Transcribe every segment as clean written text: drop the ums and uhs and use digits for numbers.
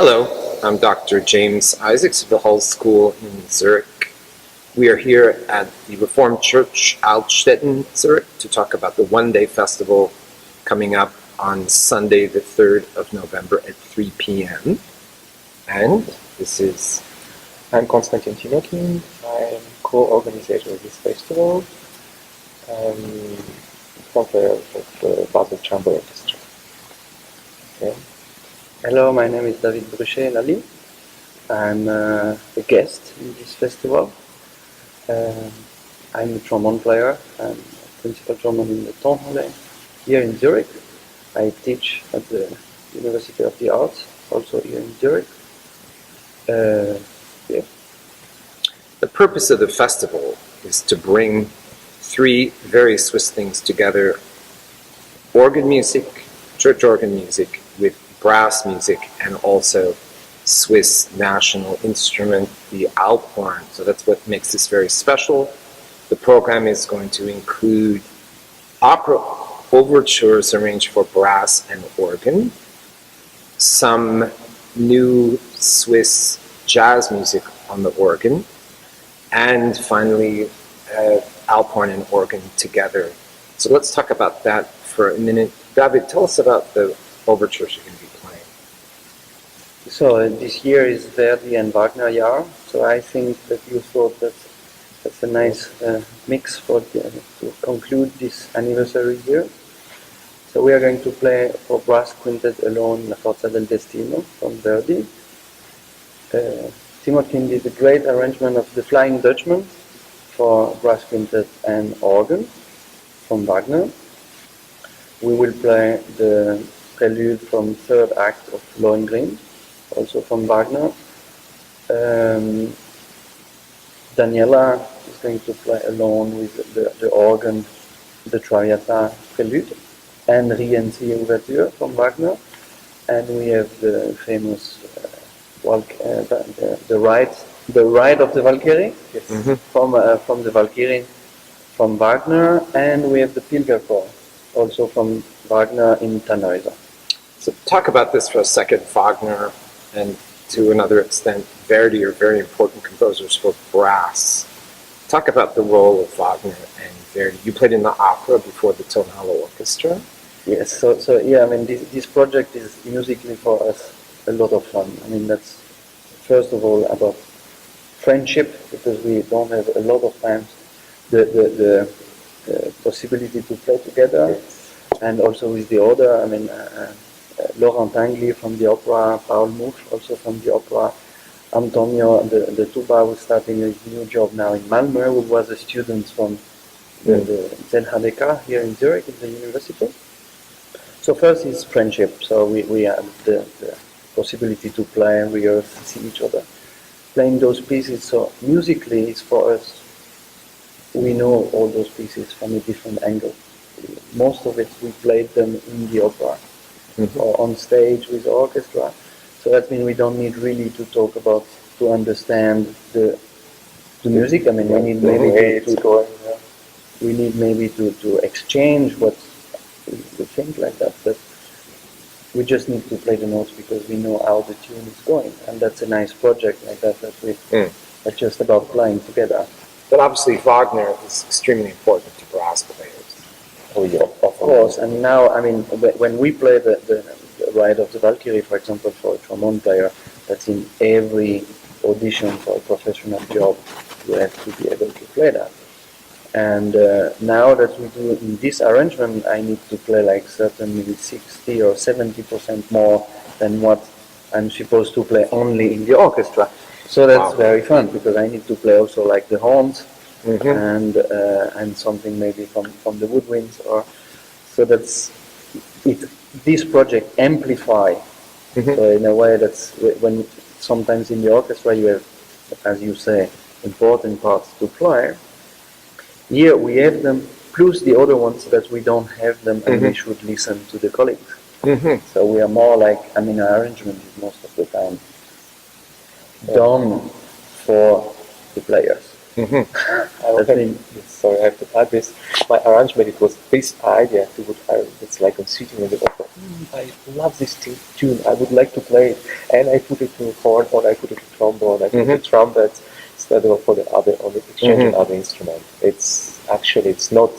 Hello, I'm Dr. James Isaacs of the Hull School in Zurich. We are here at the Reformed Church Altstetten, Zurich, to talk about the one-day festival coming up on Sunday, the 3rd of November at 3 p.m. And this is... I'm Konstantin Timokin. I'm co-organizer of this festival. From the Basel Chamber Orchestra. Okay. Hello, my name is David Bruchet-Lally. I'm a guest in this festival. I'm a trombone player. I'm a principal trombone in the Tonhalle here in Zurich. I teach at the University of the Arts, also here in Zurich. Yeah. The purpose of the festival is to bring three very Swiss things together: organ music, church organ music, with brass music, and also Swiss national instrument, the Alphorn. So that's what makes this very special. The program is going to include opera overtures arranged for brass and organ, some new Swiss jazz music on the organ, and finally Alphorn and organ together. So let's talk about that for a minute. David, tell us about the overtures you're going to be playing. So this year is Verdi and Wagner YAAF. So I think that you thought that that's a nice mix to conclude this anniversary year. So we are going to play for brass quintet alone La Forza del Destino from Verdi. Timokin did a great arrangement of the Flying Dutchman for brass quintet and organ from Wagner. We will play the prelude from third act of Lohengrin, also from Wagner. Daniela is going to play alone with the organ, the Traviata prelude, and Rienzi Ouverture from Wagner. And we have the famous the Ride of the Valkyrie, yes. From the Valkyrie from Wagner, and we have the Pilgerchor, also from Wagner in Tannhäuser. So talk about this for a second. Wagner and to another extent Verdi are very important composers for brass. Talk about the role of Wagner and Verdi. You played in the opera before the Tonhalle Orchestra. Yes, so yeah, I mean this project is musically for us a lot of fun. I mean that's first of all about friendship, because we don't have a lot of times the possibility to play together. Yes. And also with the order, I mean, Laurent Tinguely from the opera, Paul Mouche also from the opera, Antonio, the tuba, who's starting a new job now in Malmö, who was a student from the ZHDK here in Zurich, in the university. So first is friendship, so we have the possibility to play and rehearse, see each other playing those pieces. So musically, it's for us, we know all those pieces from a different angle. Most of it, we played them in the opera or on stage with the orchestra. So that means we don't need really to talk about, to understand the music. I mean, we need maybe we need maybe to exchange what we think like that. But we just need to play the notes because we know how the tune is going. And that's a nice project like that we are just about playing together. But obviously Wagner is extremely important to brass players. Oh yeah, of course. And now, I mean, when we play the Ride of the Valkyrie, for example, for a trombone player, that's in every audition for a professional job. You have to be able to play that. And now that we do in this arrangement, I need to play like certainly 60 or 70% more than what I'm supposed to play only in the orchestra. So that's very fun, because I need to play also like the horns and something maybe from the woodwinds, or so that's it. This project amplify. So in a way, that's when sometimes in the orchestra you have, as you say, important parts to play. Here we have them, plus the other ones that we don't have them, and we should listen to the colleagues. So we are more like, I mean, our arrangement is most of the time done for the players. Mhm. Sorry, I have to add this. My arrangement, it was this idea to it's like I'm sitting in the opera. I love this tune. I would like to play it, and I put it to horn, or I put it to trombone, I put the trumpet instead of for the other, on the exchange Mhm. other instrument. It's actually it's not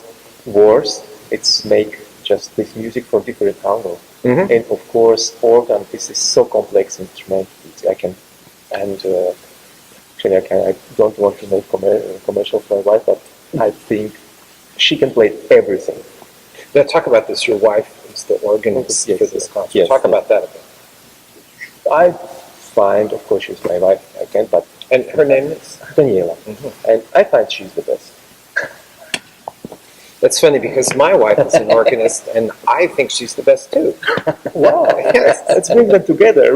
worse. It's make just this music from different angle. Mhm. And of course, organ. This is so complex instrument. I can and. Actually, I don't want to make commercial for my wife, but I think she can play everything. Now talk about this. Your wife is the organist Yes, for this concert. yes, Talk yes. about that a bit. I find, of course, she's my wife. I can, but And her name is? Daniela, and I find she's the best. That's funny because my wife is an organist, and I think she's the best too. Wow! Yes. Let's bring them together.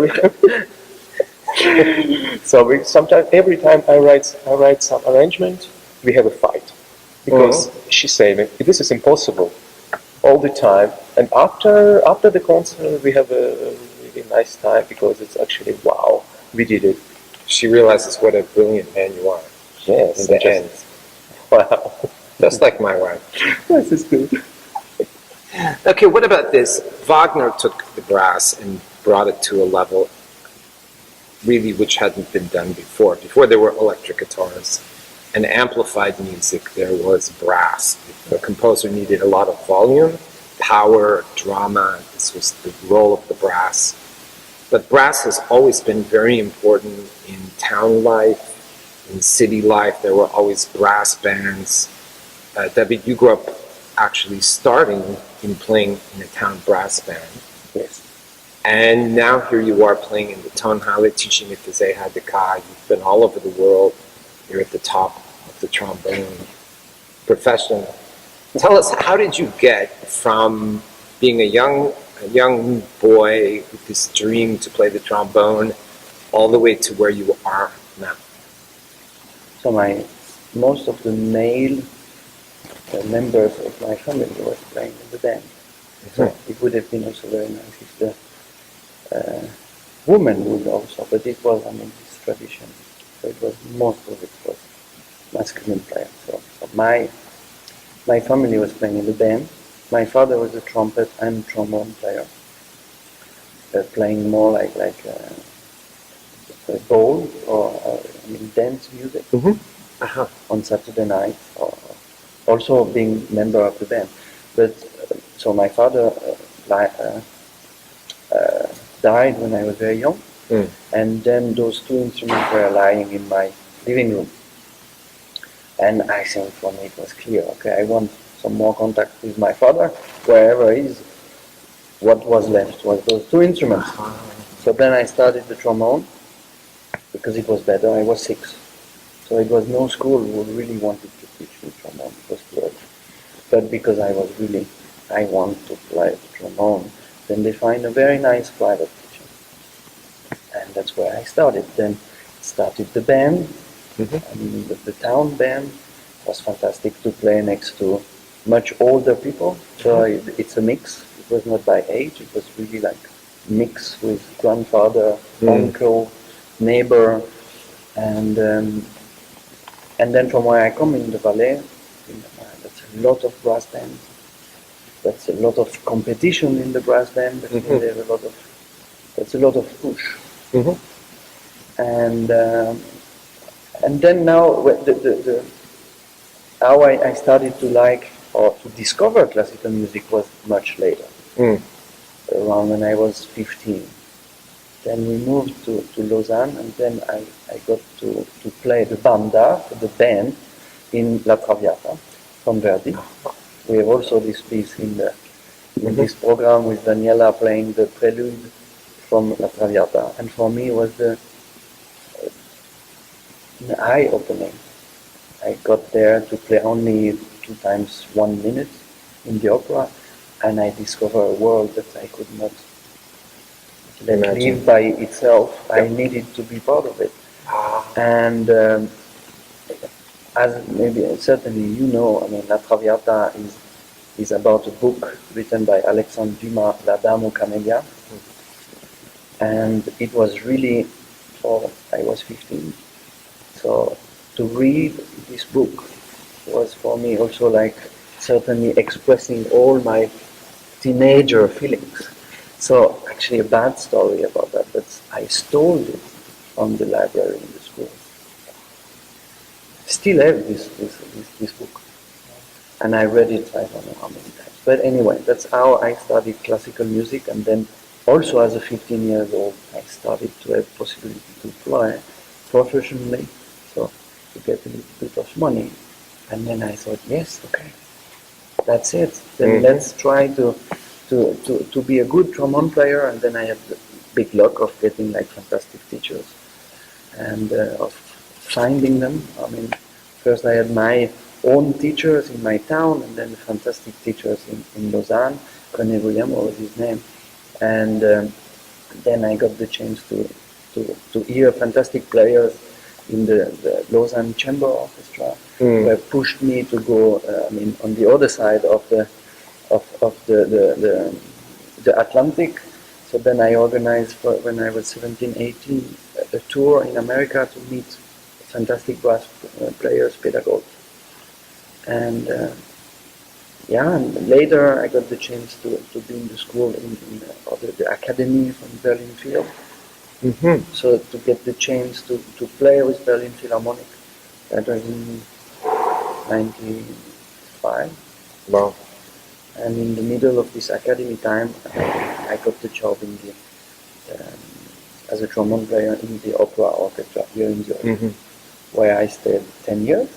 So sometimes, every time I write some arrangement, we have a fight because she say me, this is impossible all the time. And after the concert, we have a really nice time because it's actually wow, we did it. She realizes what a brilliant man you are Yes, in the end. Wow, Just like my wife. this is good. Okay, what about this? Wagner took the brass and brought it to a level really which hadn't been done before. Before there were electric guitars and amplified music, there was brass. The composer needed a lot of volume, power, drama. This was the role of the brass. But brass has always been very important in town life, in city life. There were always brass bands. David, you grew up actually starting in playing in a town brass band. Yes. And now here you are playing in the Tonhalle, teaching at the ZHDK. You've been all over the world. You're at the top of the trombone profession. Tell us, how did you get from being a young boy with this dream to play the trombone all the way to where you are now? So most of the male members of my family was playing in the band. So it would have been also very nice if the women would also, but it was, this tradition. So it was, most of it was masculine players. So my family was playing in the band. My father was a trumpet and trombone player, playing more like a bowl or dance music on Saturday night, or also being member of the band. But so my father died when I was very young, and then those two instruments were lying in my living room. And I think for me it was clear, okay, I want some more contact with my father, wherever he is. What was left was those two instruments. So then I started the trombone, because it was better. I was 6. So it was no school who really wanted to teach me trombone. It was closed. But because I want to play the trombone, then they find a very nice private teacher. And that's where I started. Then started the band, and the town band. It was fantastic to play next to much older people. So it's a mix. It was not by age. It was really like mix with grandfather, uncle, neighbor, and then from where I come in the Valais, that's a lot of brass bands. That's a lot of competition in the brass band. That's a lot of push. And then now how I started to like or to discover classical music was much later, around when I was 15. Then we moved to Lausanne, and then I got to play the banda, the band, in La Traviata from Verdi. We have also this piece in this program with Daniela playing the prelude from La Traviata, and for me it was the eye-opening. I got there to play only 2 times 1 minute in the opera, and I discovered a world that I could not live by itself. I needed to be part of it. And as maybe certainly you know, La Traviata is about a book written by Alexandre Dumas, La Dame aux Camélias, and it was really, I was 15, so to read this book was for me also like certainly expressing all my teenager feelings. So actually a bad story about that, but I stole it from the library in the school. Still have this book. And I read it I don't know how many times. But anyway, that's how I studied classical music, and then also as a 15 years old I started to have possibility to play professionally, so to get a little bit of money. And then I thought, yes, okay, that's it. Then let's try to be a good trombone player. And then I had the big luck of getting like fantastic teachers and of finding them. I mean, first I had my own teachers in my town, and then fantastic teachers in Lausanne. René William was his name. And then I got the chance to hear fantastic players in the Lausanne Chamber Orchestra, who have pushed me to go. I mean, on the other side of the Atlantic. So then I organized for, when I was 17, 18, a tour in America to meet fantastic brass players, pedagogues. And yeah, and later I got the chance to be in the school in the academy from Berlin Field. So to get the chance to play with Berlin Philharmonic, that was in 95. Wow. And in the middle of this academy time, I got the job in the as a trombone player in the opera orchestra here in Zurich, where I stayed 10 years.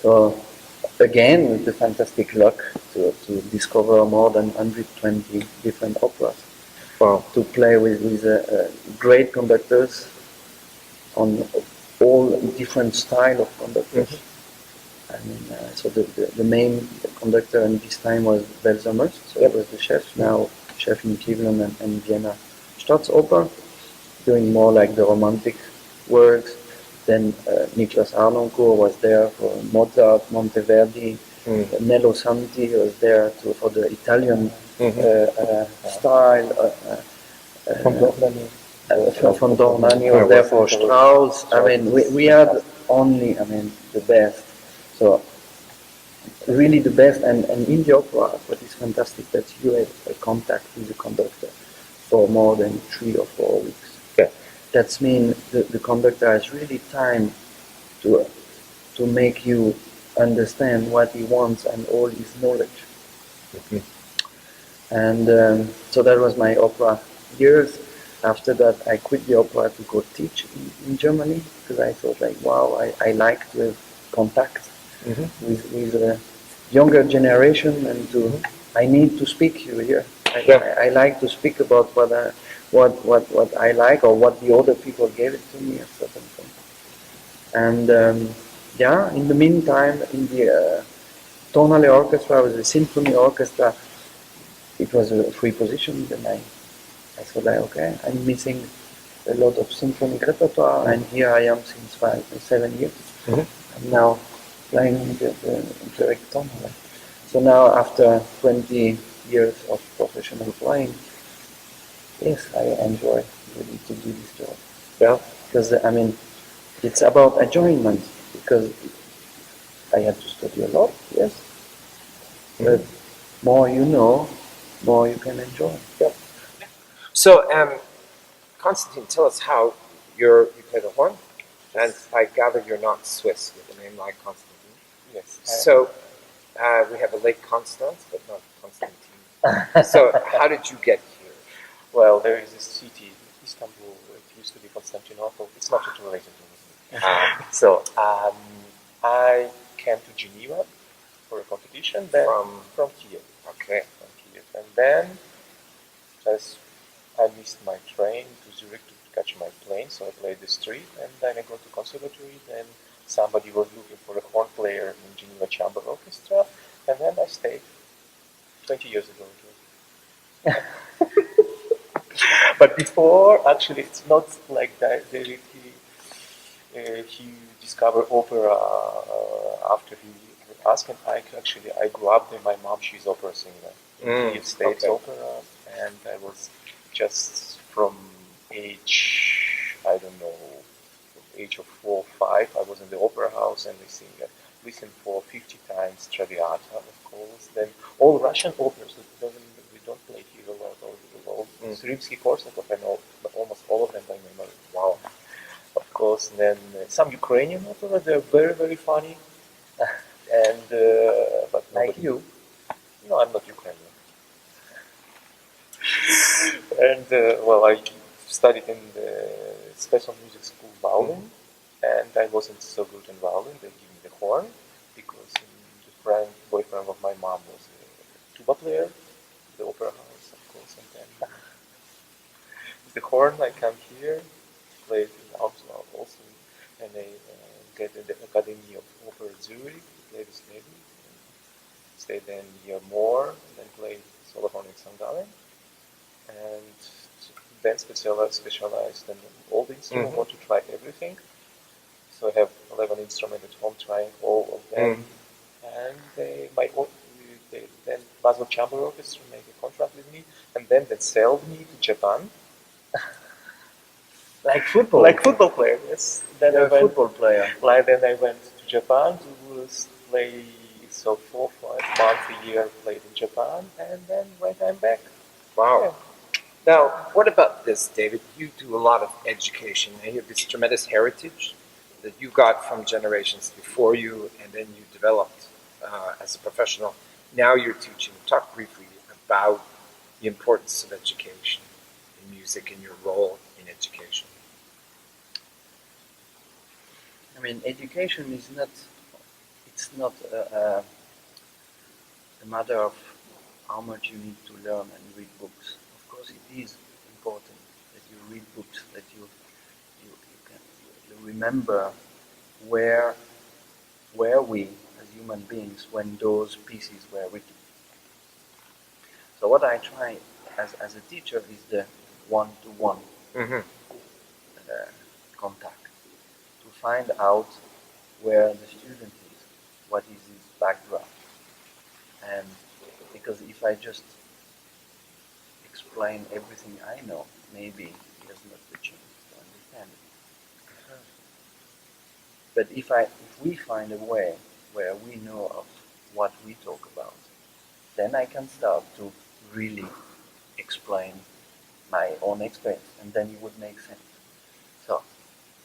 So again, with the fantastic luck to discover more than 120 different operas. Wow. To play with great conductors on all different style of conductors. I mean, so the main conductor in this time was Belzamers, so he was the chef, now chef in Cleveland and Vienna Staatsoper, doing more like the romantic works. Then Niklas Arnoncourt was there for Mozart, Monteverdi. Nello Santi was there for the Italian style. Von Dornani was there for Strauss. I mean, we had only, I mean, the best. So really the best, and in the opera, what is fantastic that you have a contact with the conductor for more than 3 or 4 weeks. Yeah. That means the conductor has really time to make you understand what he wants and all his knowledge. And so that was my opera years. After that, I quit the opera to go teach in Germany, because I thought like, wow, I like to have contact with a younger generation, and I need to speak here. I like to speak about what I like, or what the other people gave it to me, or certain things. And yeah, in the meantime, in the Tonale Orchestra, was a symphony orchestra. It was a free position. Then I thought, like, okay, I'm missing a lot of symphonic repertoire, and here I am since 7 years. I'm now playing the direct tonale. So now, after 20 years of professional playing, yes, I enjoy really to do this job. Yeah. Because I mean, it's about enjoyment. Because I had to study a lot, yes. But more you know, more you can enjoy. Yep. So, Constantine, tell us how you play the horn, and I gather you're not Swiss with a name like Constantine. Yes. So, we have a Lake Constance, but not Constantine. So, how did you get here? Well, there is a city, Istanbul, it used to be Constantinople. It's not related to me. So, I came to Geneva for a competition, then from Kiev. Okay. From Kiev. And then, as I missed my train to Zurich to catch my plane, so I played the street, and then I go to conservatory, then somebody was looking for a horn player in Geneva Chamber Orchestra, and then I stayed 20 years ago. But before, actually, it's not like that. He discovered opera after he asked, and I grew up there. My mom, she's opera singer in Kiev State Opera, and I was just from age, I don't know, age of 4 or 5, I was in the opera house and listen for 50 times Traviata, of course. Then all Russian operas that we don't play here a lot, all Rimsky-Korsakov, I know almost all of them by memory. Wow. Of course, and then some Ukrainian operas, they're very, very funny. And but Like nobody, you. no, I'm not Ukrainian. And well, I studied in the special music school violin, and I wasn't so good in violin. They gave me the horn because the boyfriend of my mom was a tuba player, the opera house, of course. And then with the horn, I come here, play in Augsburg also, and I get in the Academy of Opera Zurich, play with lady, stay then a year more, then play solophonic Sangalen, and then specialized in all the instruments, want to try everything. So I have 11 instruments at home, trying all of them. And then Basel Chamber Orchestra made a contract with me, and then they sold me to Japan. Like football. Like football player, yes. Then You're a football player. Then I went to Japan to play. So 4 or 5 months a year played in Japan, and then I'm back. Wow. Yeah. Now, what about this, David? You do a lot of education, and you have this tremendous heritage that you got from generations before you, and then you developed as a professional. Now you're teaching. Talk briefly about the importance of education in music and your role in education. I mean, education is not, it's not a matter of how much you need to learn and read books. Of course, it is important that you read books, that you remember where we as human beings when those pieces were written. So what I try as a teacher is the one-to-one contact, to find out where the student is, what is his background. And because if I just explain everything I know, maybe he has not the chance to understand it. But if we find a way where we know of what we talk about, then I can start to really explain my own experience, and then it would make sense. So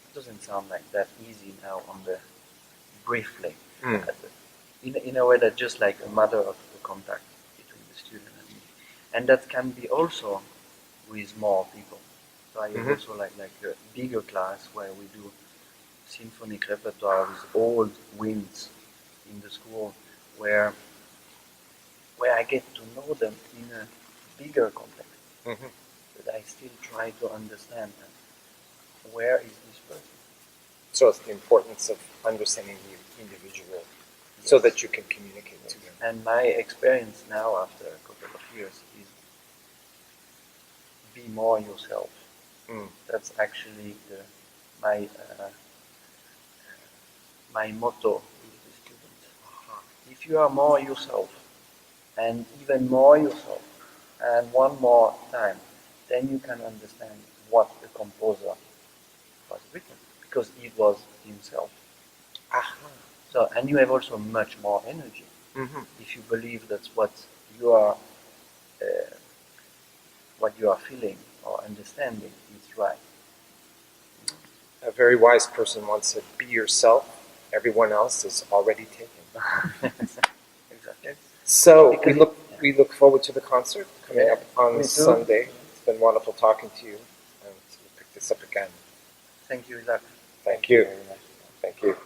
it doesn't sound like that easy now on the briefly, in a way that just like a matter of the contact between the student and me, and that can be also with more people. So I have also like a bigger class where we do symphonic repertoire with old winds in the school, where I get to know them in a bigger context. But I still try to understand them. Where is this person? So it's the importance of understanding the individual so that you can communicate to them. And my experience now after a couple of years is be more yourself. That's actually my motto with the students. If you are more yourself, and even more yourself, and one more time, then you can understand what the composer was written, because it was himself. So, and you have also much more energy if you believe that's what you are feeling or understanding is right. A very wise person once said, "Be yourself. Everyone else is already taken." Exactly. So we look forward to the concert coming up on me too. Sunday. It's been wonderful talking to you, and we'll pick this up again. Thank you, Isaac. Thank you. Very much. Thank you.